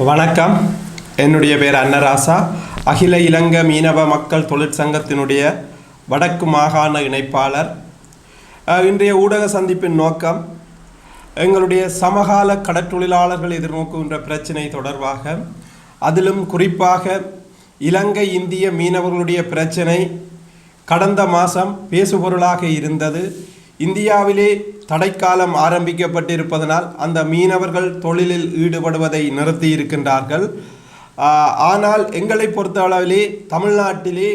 வணக்கம். என்னுடைய பேர் அன்னராசா. அகில இலங்கை மீனவ மக்கள் தொழிற்சங்கத்தினுடைய வடக்கு மாகாண இணைப்பாளர். இன்றைய ஊடக சந்திப்பின் நோக்கம் எங்களுடைய சமகால கடற்றொழிலாளர்கள் எதிர்நோக்குகின்ற பிரச்சினை தொடர்பாக, அதிலும் குறிப்பாக இலங்கை இந்திய மீனவர்களுடைய பிரச்சினை கடந்த மாதம் பேசுபொருளாக இருந்தது. இந்தியாவிலே தடைக்காலம் ஆரம்பிக்கப்பட்டிருப்பதனால் அந்த மீனவர்கள் தொழிலில் ஈடுபடுவதை நிறுத்தி இருக்கின்றார்கள். ஆனால் எங்களை பொறுத்த அளவிலே தமிழ்நாட்டிலே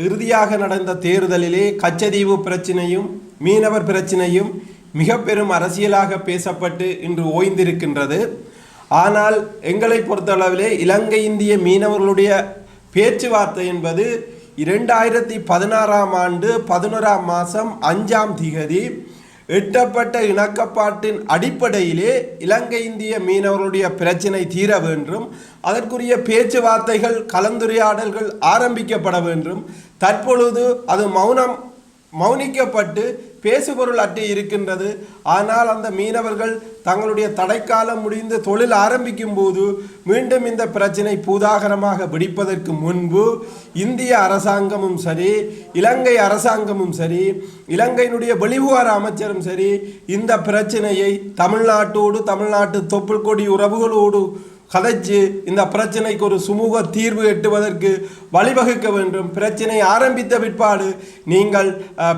இறுதியாக நடந்த தேர்தலிலே கச்சதீவு பிரச்சினையும் மீனவர் பிரச்சினையும் மிக பெரும் அரசியலாக பேசப்பட்டு இன்று ஓய்ந்திருக்கின்றது. ஆனால் எங்களை பொறுத்தளவிலே இலங்கை இந்திய மீனவர்களுடைய பேச்சுவார்த்தை என்பது 2016 ஆண்டு 11 மாதம் 5 எட்டப்பட்ட இணக்கப்பாட்டின் அடிப்படையிலே இலங்கை இந்திய மீனவர்களுடைய பிரச்சினை தீர வேண்டும், அதற்குரிய பேச்சுவார்த்தைகள் கலந்துரையாடல்கள் ஆரம்பிக்கப்பட வேண்டும். தற்பொழுது அது மௌனிக்கப்பட்டு பேசுபொருள் அற்றி இருக்கின்றது. ஆனால் அந்த மீனவர்கள் தங்களுடைய தடைக்காலம் முடிந்து தொழில் ஆரம்பிக்கும் போது மீண்டும் இந்த பிரச்சினை பூதாகரமாக வெடிப்பதற்கு முன்பு இந்திய அரசாங்கமும் சரி, இலங்கை அரசாங்கமும் சரி, இலங்கையினுடைய வெளிவிவகார அமைச்சரும் சரி இந்த பிரச்சினையை தமிழ்நாட்டோடு, தமிழ்நாட்டு தொப்புள் கொடி உறவுகளோடு கதைச்சு இந்த பிரச்சனைக்கு ஒரு சுமூக தீர்வு எட்டுவதற்கு வழிவகுக்க வேண்டும். பிரச்சனை ஆரம்பித்த பிற்பாடு நீங்கள்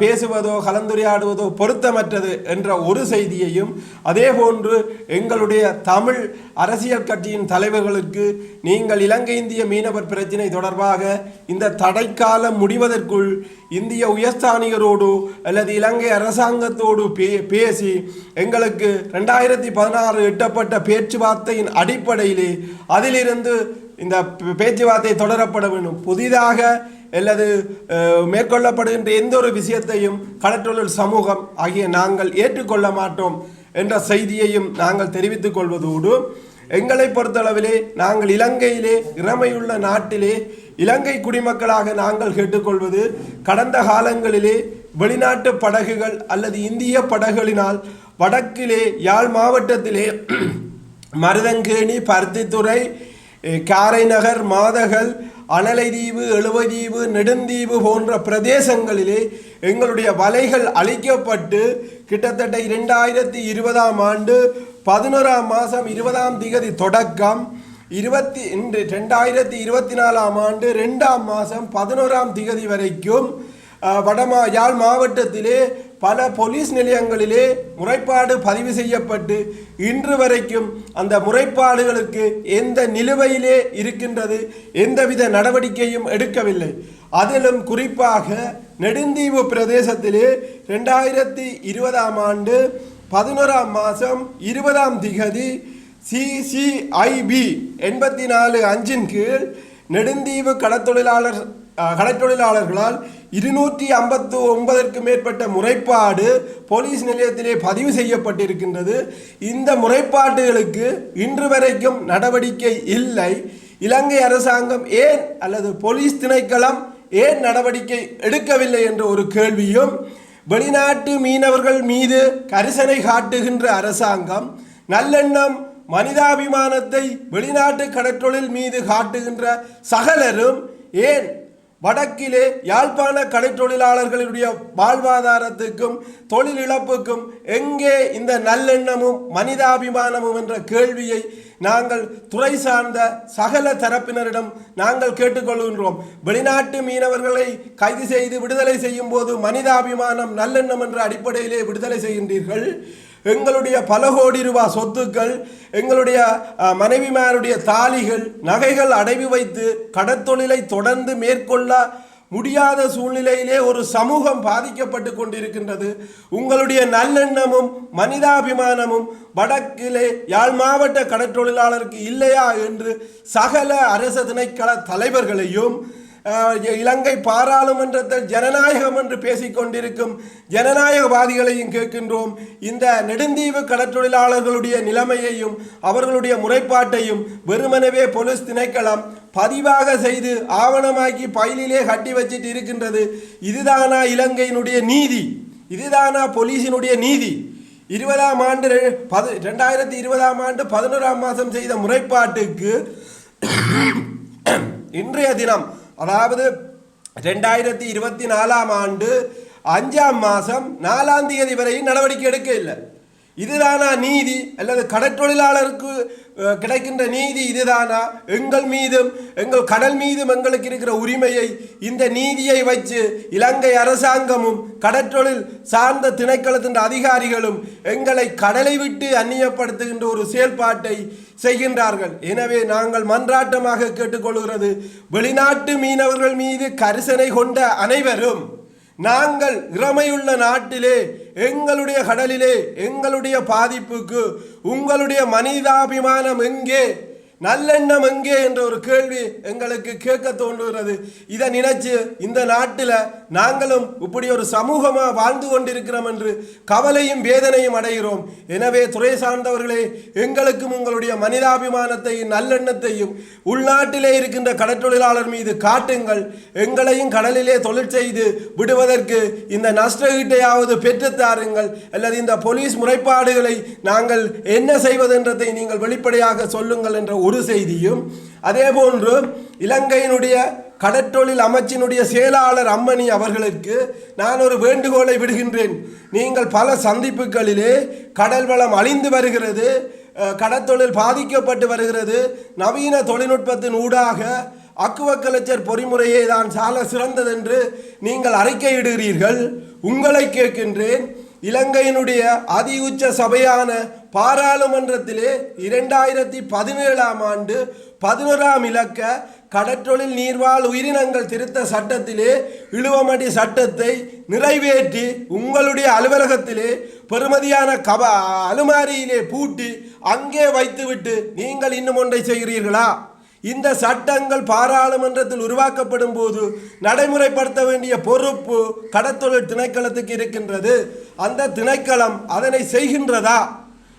பேசுவதோ கலந்துரையாடுவதோ பொருத்தமற்றது என்ற ஒரு செய்தியையும், அதே போன்று எங்களுடைய தமிழ் அரசியல் கட்சியின் தலைவர்களுக்கு நீங்கள் இலங்கை இந்திய மீனவர் பிரச்சினை தொடர்பாக இந்த தடைக்காலம் முடிவதற்குள் இந்திய உயர்ஸ்தானிகரோடு அல்லது இலங்கை அரசாங்கத்தோடு பேசி எங்களுக்கு 2016 எட்டப்பட்ட பேச்சுவார்த்தையின் அடிப்படையிலே அதிலிருந்து இந்த பேச்சுவார்த்தை தொடரப்பட வேண்டும். புதிதாக அல்லது மேற்கொள்ளப்படுகின்ற எந்த ஒரு விஷயத்தையும் கடற்றொழில் சமூகம் ஆகிய நாங்கள் ஏற்றுக்கொள்ள மாட்டோம் என்ற செய்தியையும் நாங்கள் தெரிவித்துக் கொள்வதோடு, எங்களை பொறுத்தளவிலே நாங்கள் இலங்கையிலே இறமையுள்ள நாட்டிலே இலங்கை குடிமக்களாக நாங்கள் கேட்டுக்கொள்வது, கடந்த காலங்களிலே வெளிநாட்டு படகுகள் அல்லது இந்திய படகுகளினால் வடக்கிலே யாழ் மாவட்டத்திலே மருதங்கேணி, பருத்தித்துறை, காரைநகர், மாதகள், அனலைதீவு, எழுவதீவு, நெடுந்தீவு போன்ற பிரதேசங்களிலே எங்களுடைய வலைகள் அழிக்கப்பட்டு கிட்டத்தட்ட 2020 ஆண்டு 11 மாதம் 20 தொடக்கம் 2024 ஆண்டு 2 மாதம் 11 வரைக்கும் யாழ் மாவட்டத்திலே பல போலீஸ் நிலையங்களிலே முறைப்பாடு பதிவு செய்யப்பட்டு இன்று வரைக்கும் அந்த முறைப்பாடுகளுக்கு எந்த நிலுவையிலே இருக்கின்றது, எந்தவித நடவடிக்கையும் எடுக்கவில்லை. அதிலும் குறிப்பாக நெடுந்தீவு பிரதேசத்திலே 2020 ஆண்டு 11 மாதம் 20 CCIB 84(5) கீழ் நெடுந்தீவு கடற்தொழிலாளர்களால் 259 மேற்பட்ட முறைப்பாடு போலீஸ் நிலையத்திலே பதிவு செய்யப்பட்டிருக்கின்றது. இந்த முறைப்பாடுகளுக்கு இன்று வரைக்கும் நடவடிக்கை இல்லை. இலங்கை அரசாங்கம் ஏன் அல்லது போலீஸ் திணைக்களம் ஏன் நடவடிக்கை எடுக்கவில்லை என்ற ஒரு கேள்வியும், வெளிநாட்டு மீனவர்கள் மீது கரிசனை காட்டுகின்ற அரசாங்கம் நல்லெண்ணம் மனிதாபிமானத்தை வெளிநாட்டு கடற்றொழில் மீது காட்டுகின்ற சகலரும் ஏன் வடக்கிலே யாழ்ப்பாண கடற்றொழிலாளர்களுடைய வாழ்வாதாரத்துக்கும் தொழில் இழப்புக்கும் எங்கே இந்த நல்லெண்ணமும் மனிதாபிமானமும் என்ற கேள்வியை நாங்கள் துறை சார்ந்த சகல தரப்பினரிடம் நாங்கள் கேட்டுக்கொள்கின்றோம். வெளிநாட்டு மீனவர்களை கைது செய்து விடுதலை செய்யும் போது மனிதாபிமானம் நல்லெண்ணம் என்ற அடிப்படையிலே விடுதலை செய்கின்றீர்கள். எங்களுடைய பல கோடி ரூபாய் சொத்துக்கள், எங்களுடைய மனைவிமாருடைய தாலிகள், நகைகள் அடைவு வைத்து கடற்தொழிலை தொடர்ந்து மேற்கொள்ள முடியாத சூழ்நிலையிலே ஒரு சமூகம் பாதிக்கப்பட்டு கொண்டிருக்கின்றது. உங்களுடைய நல்லெண்ணமும் மனிதாபிமானமும் வடக்கிலே யாழ் மாவட்ட கடற்றொழிலாளருக்கு இல்லையா என்று சகல அரச திணைக்கள தலைவர்களையும் இலங்கை பாராளுமன்றத்தில் ஜனநாயகம் என்று பேசிக்கொண்டிருக்கும் ஜனநாயகவாதிகளையும் கேட்கின்றோம். இந்த நெடுந்தீவு கடற்றொழிலாளர்களுடைய நிலைமையையும் அவர்களுடைய முறைப்பாட்டையும் வெறுமனவே போலீஸ் திணைக்களம் பதிவாக செய்து ஆவணமாக்கி பைலிலே கட்டி வச்சிட்டு இருக்கின்றது. இதுதானா இலங்கையினுடைய நீதி? இதுதானா போலீசினுடைய நீதி? 20ஆம் ஆண்டு 2020ஆம் ஆண்டு 11ஆம் மாதம் செய்த முறைப்பாட்டுக்கு இன்றைய தினம், அதாவது 2024ஆம் ஆண்டு 5ஆம் மாதம் 4ஆம் தேதி வரை நடவடிக்கை எடுக்க இல்லை. இதுதானா நீதி? அல்லது கடற்றொழிலாளருக்கு கிடைக்கின்ற நீதி இதுதானா? எங்கள் மீதும் எங்கள் கடல் மீதும் எங்களுக்கு இருக்கிற உரிமையை, இந்த நீதியை வச்சு இலங்கை அரசாங்கமும் கடற்றொழில் சார்ந்த திணைக்களத்தின் அதிகாரிகளும் எங்களை கடலை விட்டு அந்நியப்படுத்துகின்ற ஒரு செயல்பாட்டை செய்கின்றார்கள். எனவே நாங்கள் மன்றாட்டமாக கேட்டுக்கொள்கிறது, வெளிநாட்டு மீனவர்கள் மீது கரிசனை கொண்ட அனைவரும், நாங்கள் இறமையுள்ள நாட்டிலே எங்களுடைய கடலிலே எங்களுடைய பாதிப்புக்கு உங்களுடைய மனிதாபிமானம் எங்கே, நல்லெண்ணம் எங்கே என்ற ஒரு கேள்வி எங்களுக்கு கேட்க தோன்றுகிறது. இதை நினைச்சு இந்த நாட்டில் நாங்களும் இப்படி ஒரு சமூகமாக வாழ்ந்து கொண்டிருக்கிறோம் என்று கவலையும் வேதனையும் அடைகிறோம். எனவே துறை சார்ந்தவர்களே, எங்களுக்கும் உங்களுடைய மனிதாபிமானத்தையும் நல்லெண்ணத்தையும் உள்நாட்டிலே இருக்கின்ற கடற்றொழிலாளர் மீது காட்டுங்கள். எங்களையும் கடலிலே தொழில் செய்து விடுவதற்கு இந்த நஷ்டஈட்டையாவது பெற்றுத்தாருங்கள், அல்லது இந்த போலீஸ் முறைப்பாடுகளை நாங்கள் என்ன செய்வதென்றதை நீங்கள் வெளிப்படையாக சொல்லுங்கள் என்ற ஒரு செய்தியும், அதேபோன்று இலங்கையினுடைய கடற்றொழில் அமைச்சினுடைய செயலாளர் அம்மணி அவர்களுக்கு நான் ஒரு வேண்டுகோளை விடுகின்றேன். நீங்கள் பல சந்திப்புகளிலே கடல் வளம் அழிந்து வருகிறது, கடற்தொழில் பாதிக்கப்பட்டு வருகிறது, நவீன தொழில்நுட்பத்தின் ஊடாக அக்குவக்கலச்சர் பொறிமுறையே தான் சால சிறந்ததென்று நீங்கள் அறிக்கையிடுகிறீர்கள். உங்களை கேட்கின்றேன், இலங்கையினுடைய அதி உச்ச சபையான பாராளுமன்றத்திலே 2017ஆம் ஆண்டு 11ஆம் இலக்க கடற்றொழில் நீர்வாழ் உயிரினங்கள் திருத்த சட்டத்திலே இழுவமடி சட்டத்தை நிறைவேற்றி உங்களுடைய அலுவலகத்திலே பெறுமதியான அலுமாரியிலே பூட்டி அங்கே வைத்துவிட்டு நீங்கள் இன்னும் ஒன்றை செய்கிறீர்களா? இந்த சட்டங்கள் பாராளுமன்றத்தில் உருவாக்கப்படும் போது நடைமுறைப்படுத்த வேண்டிய பொறுப்பு கடற்தொழில் திணைக்களத்துக்கு இருக்கின்றது. அந்த திணைக்களம் அதனை செய்கின்றதா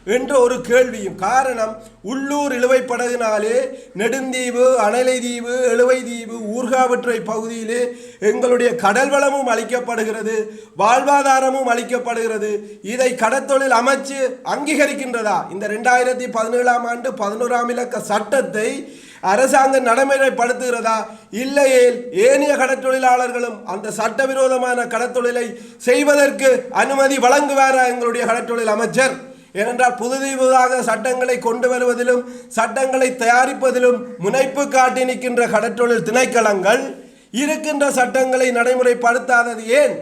என்ற ஒரு கேள்வியும். காரணம், உள்ளூர் இழுவை படகுனாலே நெடுந்தீவு, அனலைதீவு, எழுவைதீவு, ஊர்காவற்றை பகுதியிலே எங்களுடைய கடல் வளமும் அளிக்கப்படுகிறது, வாழ்வாதாரமும் அளிக்கப்படுகிறது. இதை கடற்தொழில் அமைச்சு அங்கீகரிக்கின்றதா? இந்த 2017ஆம் ஆண்டு 11ஆம் இலக்க சட்டத்தை அரசாங்கம் நடைமுறைப்படுத்துகிறதா? இல்லையே ஏனைய கடற்தொழிலாளர்களும் அந்த சட்டவிரோதமான கடற்தொழிலை செய்வதற்கு அனுமதி வழங்குவாரா எங்களுடைய கடற்தொழில் அமைச்சர்? ஏனென்றால் புதுதாக சட்டங்களை கொண்டு வருவதிலும் சட்டங்களை தயாரிப்பதிலும் முனைப்பு காட்டி நிற்கின்ற கடற்றொழில் திணைக்களங்கள் இருக்கின்ற சட்டங்களை நடைமுறைப்படுத்தாதது ஏன்?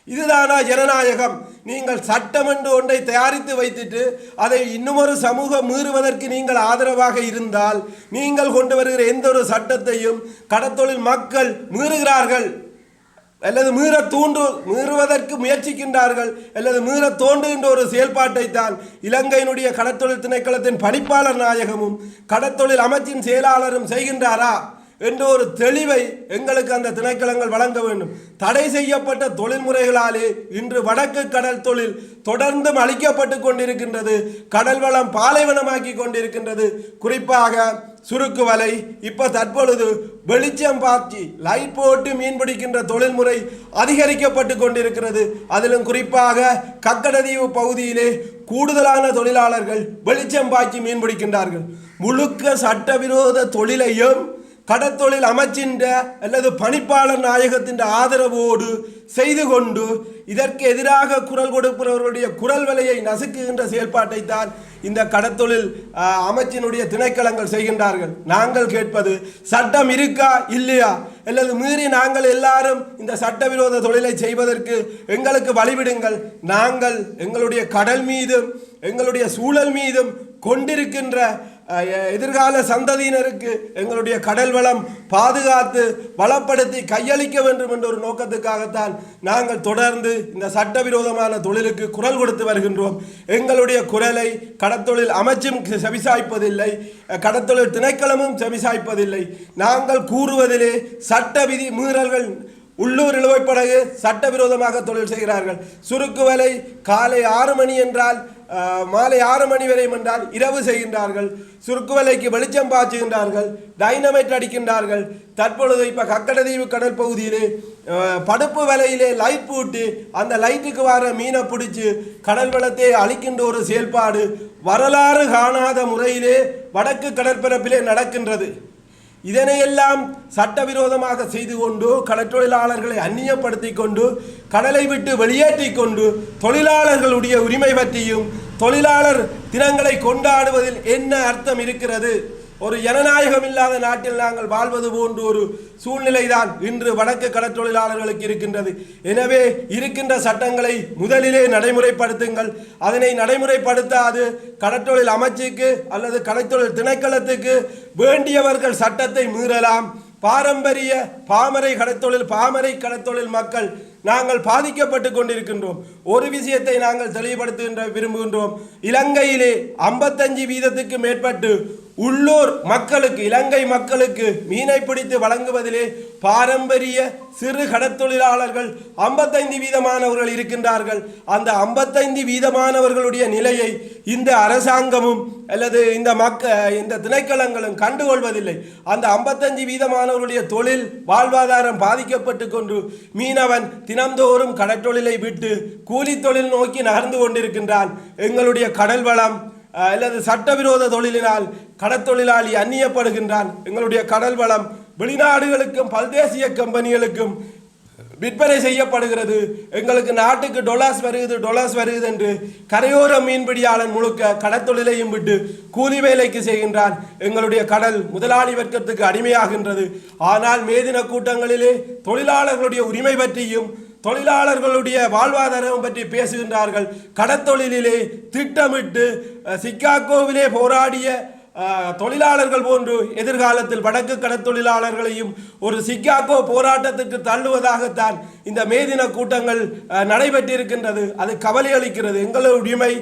இதுதானா ஜனநாயகம்? நீங்கள் சட்டம் என்று ஒன்றை தயாரித்து வைத்துட்டு அதை இன்னுமொரு சமூகம் மீறுவதற்கு நீங்கள் ஆதரவாக இருந்தால், நீங்கள் கொண்டு வருகிற எந்த ஒரு சட்டத்தையும் கடற்தொழில் மக்கள் மீறுகிறார்கள், அல்லது மீறுவதற்கு முயற்சிக்கின்றார்கள், அல்லது மீற தோன்றுகின்ற ஒரு செயல்பாட்டை தான் இலங்கையினுடைய கடற்தொழில் திணைக்களத்தின் பணிப்பாளர் நாயகமும் கடற்தொழில் அமைச்சின் செயலாளரும் செய்கின்றாரா என்ற ஒரு தெளிவை எங்களுக்கு அந்த திணைக்களங்கள் வழங்க வேண்டும். தடை செய்யப்பட்ட தொழில் முறைகளாலே இன்று வடக்கு கடல் தொழில் தொடர்ந்தும் அளிக்கப்பட்டு கொண்டிருக்கின்றது. கடல் வளம் பாலைவனமாக்கி கொண்டிருக்கின்றது. குறிப்பாக சுருக்கு வலை, இப்போ தற்பொழுது வெளிச்சம் பாய்ச்சி லைட் போட்டு மீன் பிடிக்கின்ற தொழில்முறை அதிகரிக்கப்பட்டு கொண்டிருக்கிறது. அதிலும் குறிப்பாக கக்கடதீவு பகுதியிலே கூடுதலான தொழிலாளர்கள் வெளிச்சம் பாய்ச்சி மீன் பிடிக்கின்றார்கள். முழுக்க சட்டவிரோத தொழிலையும் கடற்தொழில் அமைச்சின்ற அல்லது பணிப்பாளர் நாயகத்தின் ஆதரவோடு செய்து கொண்டு இதற்கு எதிராக குரல் கொடுப்பவர்களுடைய குரல் விலையை நசுக்குகின்ற செயல்பாட்டை தான் இந்த கடற்தொழில் அமைச்சினுடைய திணைக்களங்கள் செய்கின்றார்கள். நாங்கள் கேட்பது, சட்டம் இருக்கா இல்லையா, அல்லது மீறி நாங்கள் எல்லாரும் இந்த சட்டவிரோத தொழிலை செய்வதற்கு எங்களுக்கு வழிவிடுங்கள். நாங்கள் எங்களுடைய கடல் மீதும் எங்களுடைய சூழல் மீதும் கொண்டிருக்கின்ற எதிர்கால சந்ததியினருக்கு எங்களுடைய கடல் வளம் பாதுகாத்து வளப்படுத்தி கையளிக்க வேண்டும் என்ற ஒரு நோக்கத்துக்காகத்தான் நாங்கள் தொடர்ந்து இந்த சட்டவிரோதமான தொழிலுக்கு குரல் கொடுத்து வருகின்றோம். எங்களுடைய குரலை கடற்தொழில் அமைச்சும் செவிசாய்ப்பதில்லை, கடற்தொழில் திணைக்களமும் செவிசாய்ப்பதில்லை. நாங்கள் கூறுவதிலே சட்ட விதி மீறல்கள். உள்ளூர் இழுவைப்படகு சட்டவிரோதமாக தொழில் செய்கிறார்கள். சுருக்கு வலை காலை 6 மணி என்றால் மாலை 6 மணி வரை என்றால் இரவு செய்கின்றார்கள், சுருக்கு வலைக்கு வெளிச்சம் பாய்ச்சுகின்றார்கள், டைனமைட் அடிக்கின்றார்கள். தற்பொழுது இப்போ கக்கடதீவு கடல் பகுதியிலே படுப்பு வலையிலே லைட் போட்டு அந்த லைட்டுக்கு வர மீனை பிடிச்சி கடல் வளத்தை அழிக்கின்ற ஒரு செயல்பாடு வரலாறு காணாத முறையிலே வடக்கு கடற்பரப்பிலே நடக்கின்றது. இதனையெல்லாம் சட்டவிரோதமாக செய்து கொண்டு கடற்றொழிலாளர்களை அந்நியப்படுத்தி கொண்டு கடலை விட்டு வெளியேற்றி கொண்டு தொழிலாளர்களுடைய உரிமை பற்றியும் தொழிலாளர் தினங்களை கொண்டாடுவதில் என்ன அர்த்தம் இருக்கிறது? ஒரு ஜனநாயகம் இல்லாத நாட்டில் நாங்கள் வாழ்வது போன்ற ஒரு சூழ்நிலை தான் இன்று வடக்கு கடற்றொழிலாளர்களுக்கு இருக்கின்றது. எனவே இருக்கின்ற சட்டங்களை முதலிலே நடைமுறைப்படுத்துங்கள். அதனை நடைமுறைப்படுத்தாது கடற்றொழில் அமைச்சுக்கு அல்லது கடற்றொழில் திணைக்களத்துக்கு வேண்டியவர்கள் சட்டத்தை மீறலாம். பாரம்பரிய பாமரை கடத்தொழில் மக்கள் நாங்கள் பாதிக்கப்பட்டு கொண்டிருக்கின்றோம். ஒரு விஷயத்தை நாங்கள் தெளிவுபடுத்துகின்ற விரும்புகின்றோம். இலங்கையிலே 55% மேற்பட்டு உள்ளூர் மக்களுக்கு, இலங்கை மக்களுக்கு மீனை பிடித்து வழங்குவதிலே பாரம்பரிய சிறு கடத்தொழிலாளர்கள் 55% இருக்கின்றார்கள். அந்த 55% நிலையை இந்த அரசாங்கமும் அல்லது இந்த திணைக்களங்களும் கண்டுகொள்வதில்லை. அந்த 55% தொழில் வாழ்வாதாரம் பாதிக்கப்பட்டு கொண்டு மீனவன் தினந்தோறும் கடற்றொழிலை விட்டு கூலி தொழில் நோக்கி நகர்ந்து கொண்டிருக்கின்றான். எங்களுடைய கடல் வளம் அல்லது சட்டவிரோத தொழிலினால் கடற்தொழிலாளி அந்நியப்படுகின்றான். எங்களுடைய கடல் வளம் வெளிநாடுகளுக்கும் பல்தேசிய கம்பெனிகளுக்கும் விற்பனை செய்யப்படுகிறது. எங்களுக்கு நாட்டுக்கு டொலாஸ் வருகிறது என்று கரையோர மீன்பிடியாளன் முழுக்க கடற்தொழிலையும் விட்டு கூலி வேலைக்கு செய்கின்றான். எங்களுடைய கடல் முதலாளி வர்க்கத்துக்கு அடிமையாகின்றது. ஆனால் மேதின கூட்டங்களிலே தொழிலாளர்களுடைய உரிமை பற்றியும் தொழிலாளர்களுடைய வாழ்வாதாரம் பற்றி பேசுகின்றார்கள். கடற்தொழிலே திட்டமிட்டு சிக்காகோவிலே போராடிய தொழிலாளர்கள் போன்று எதிர்காலத்தில் வடக்கு கடற்தொழிலாளர்களையும் ஒரு சிக்காகோ போராட்டத்திற்கு தள்ளுவதாகத்தான் இந்த மேதின கூட்டங்கள் நடைபெற்றிருக்கின்றது. அது கவலை அளிக்கிறது. எங்களுடைய உரிமை,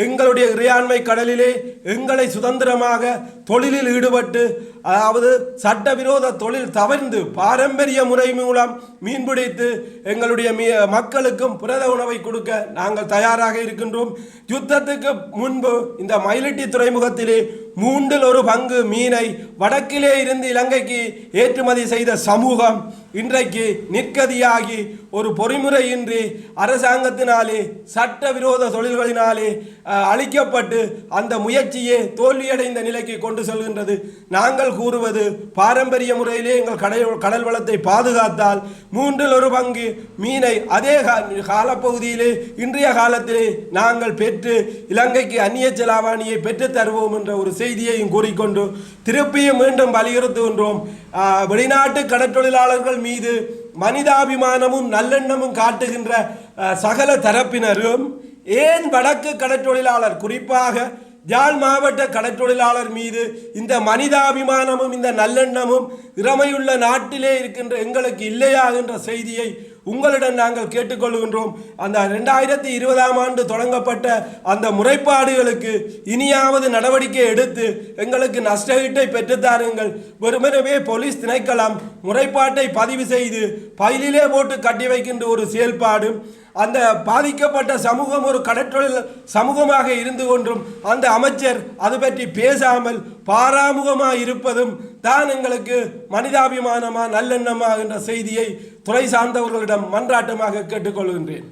எங்களுடைய இறையாண்மை கடலிலே எங்களை சுதந்திரமாக தொழிலில் ஈடுபட்டு, அதாவது சட்டவிரோத தொழில் தவிர்த்து பாரம்பரிய முறை மூலம் மீன்பிடித்து எங்களுடைய மக்களுக்கும் புரத உணவை கொடுக்க நாங்கள் தயாராக இருக்கின்றோம். யுத்தத்துக்கு முன்பு இந்த மயிலிட்டி துறைமுகத்திலே 1/3 மீனை வடக்கிலே இருந்து இலங்கைக்கு ஏற்றுமதி செய்த சமூகம் இன்றைக்கு நிற்கதியாகி ஒரு பொறிமுறையின்றி அரசாங்கத்தினாலே சட்டவிரோத தொழில்களினாலே அழிக்கப்பட்டு அந்த முயற்சியே தோல்வியடைந்த நிலைக்கு கொண்டு செல்கின்றது. நாங்கள் கூறுவது பாரம்பரிய முறையிலே எங்கள் கடல் வளத்தை பாதுகாத்தால் 1/3 மீனை அதே காலப்பகுதியிலே இன்றைய காலத்திலே நாங்கள் பெற்று இலங்கைக்கு அந்நிய செலாவணியை பெற்று தருவோம் என்ற ஒரு செய்தியையும் கூறிக்கொண்டு திருப்பியும் மீண்டும் வலியுறுத்துகின்றோம். வெளிநாட்டு கடற்தொழிலாளர்கள் மீது மனிதாபிமானமும் நல்லெண்ணமும் காட்டுகின்ற சகல தரப்பினரும் ஏன் வடக்கு கடற்தொழிலாளர், குறிப்பாக யாழ் மாவட்ட கடற்தொழிலாளர் மீது இந்த மனிதாபிமானமும் இந்த நல்லெண்ணமும் இறமையுள்ள நாட்டிலே இருக்கின்ற எங்களுக்கு இல்லையா என்ற செய்தியை உங்களிடம் நாங்கள் கேட்டுக்கொள்கின்றோம். அந்த 2020ஆம் ஆண்டு தொடங்கப்பட்ட அந்த முறைப்பாடுகளுக்கு இனியாவது நடவடிக்கை எடுத்து எங்களுக்கு நஷ்டஈட்டை பெற்றுத்தாருங்கள். வெறுமனவே போலீஸ் திணைக்களம் முறைப்பாட்டை பதிவு செய்து பயிலிலே போட்டு கட்டி வைக்கின்ற ஒரு செயல்பாடு, அந்த பாதிக்கப்பட்ட சமூகம் ஒரு கடற்றொழில் சமூகமாக இருந்து கொண்டும் அந்த அமைச்சர் அது பற்றி பேசாமல் பாராமுகமாக இருப்பதும் தான் எங்களுக்கு மனிதாபிமானமா நல்லெண்ணமா என்ற செய்தியை துறை சார்ந்தவர்களிடம் மன்றாட்டமாக கேட்டுக்கொள்கின்றேன்.